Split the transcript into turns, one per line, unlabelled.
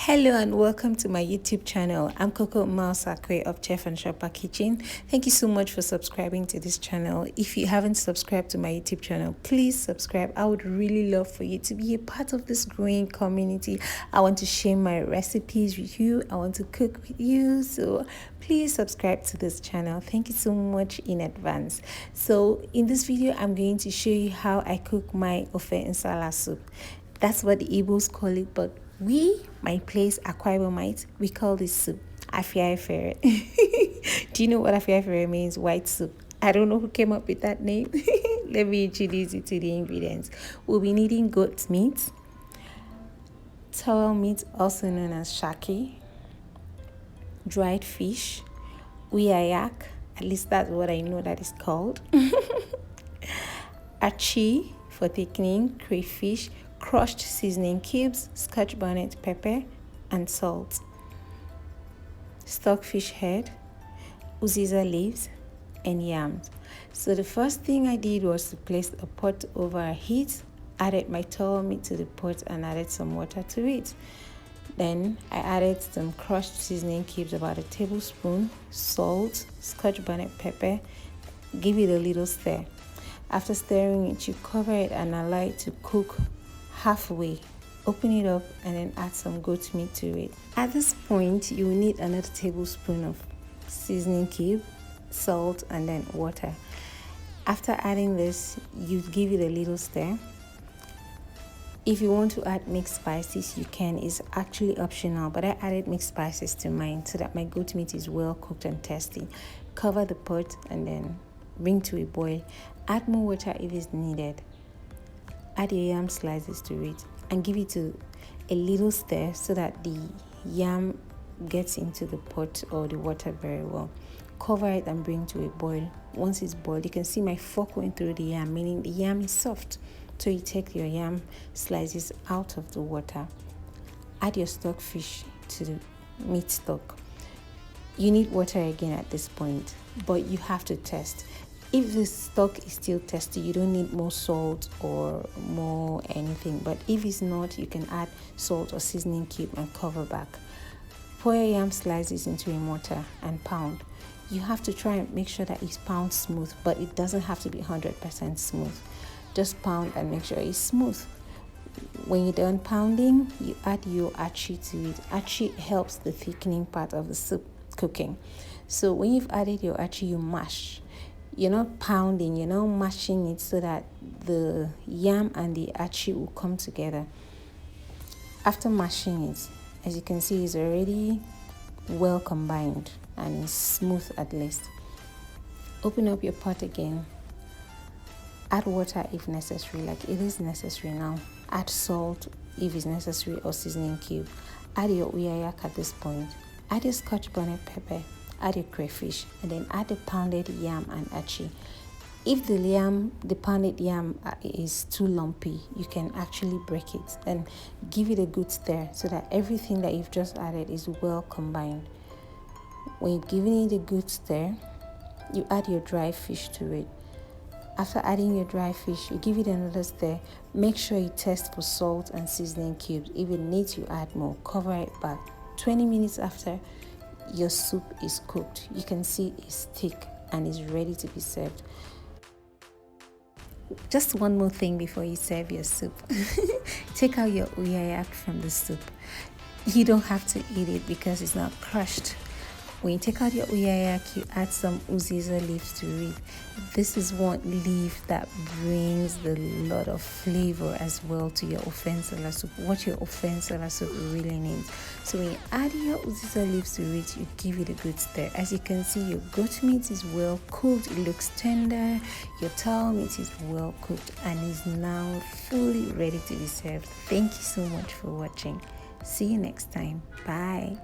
Hello and welcome to my YouTube channel. I'm Coco Mouse Akwa of Chef and Shopper Kitchen. Thank you so much for subscribing to this channel. If you haven't subscribed to my YouTube channel, please subscribe. I would really love for you to be a part of this growing community. I want to share my recipes with you. I want to cook with you. So please subscribe to this channel. Thank you so much in advance. So in this video, I'm going to show you how I cook my nsala soup. That's what the Igbos call it, but my place, Akwa, ibomites, we call this soup Afai Efere. Do you know what Afia Efere means? White soup. I don't know who came up with that name. Let me introduce you to the ingredients. We'll be needing goat meat, towel meat, also known as shaki, dried fish, uyayak, at least that's what I know that is called, achi for thickening, crayfish, crushed seasoning cubes, scotch bonnet pepper, and salt, stockfish head, uziza leaves, and yams. So the first thing I did was to place a pot over a heat, added my towel meat to the pot, and added some water to it. Then I added some crushed seasoning cubes, about a tablespoon, salt, scotch bonnet pepper, give it a little stir. After stirring it, you cover it and allow it to cook halfway. Open it up and then add some goat meat to it. At this point, you will need another tablespoon of seasoning cube, salt, and then water. After adding this, you give it a little stir. If you want to add mixed spices, you can. It's actually optional, but I added mixed spices to mine so that my goat meat is well cooked and tasty. Cover the pot and then bring to a boil. Add more water if it's needed. Add your yam slices to it and give it a little stir so that the yam gets into the pot or the water very well. Cover it and bring to a boil. Once it's boiled, you can see my fork going through the yam, meaning the yam is soft. So you take your yam slices out of the water. Add your stockfish to the meat stock. You need water again at this point, but you have to test. If the stock is still tasty, you don't need more salt or more anything. But if it's not, you can add salt or seasoning cube and cover back. Pour your yam slices into a mortar and pound. You have to try and make sure that it's pound smooth, but it doesn't have to be 100% smooth. Just pound and make sure it's smooth. When you're done pounding, you add your achi to it. Achi helps the thickening part of the soup cooking. So when you've added your achi, you mash. You're not pounding, you're not mashing it so that the yam and the achi will come together. After mashing it, as you can see, it's already well combined and it's smooth at least. Open up your pot again. Add water if necessary, like it is necessary now. Add salt if it's necessary or seasoning cube. Add your uyayak at this point. Add your scotch bonnet pepper. Add your crayfish and then add the pounded yam and achi. If the pounded yam is too lumpy, you can actually break it and give it a good stir so that everything that you've just added is well combined. When you've given it a good stir, you add your dry fish to it. After adding your dry fish, you give it another stir. Make sure you test for salt and seasoning cubes. If it needs, you add more. Cover it back. 20 minutes after, your soup is cooked. You can see it's thick and is ready to be served. Just one more thing before you serve your soup. Take out your uyayak from the soup. You don't have to eat it because it's not crushed. When you take out your uyayak, you add some uziza leaves to it. This is one leaf that brings a lot of flavor as well to your nsala soup, what your nsala soup really needs. So when you add your uziza leaves to it, you give it a good stir. As you can see, your goat meat is well cooked. It looks tender. Your towel meat is well cooked and is now fully ready to be served. Thank you so much for watching. See you next time. Bye.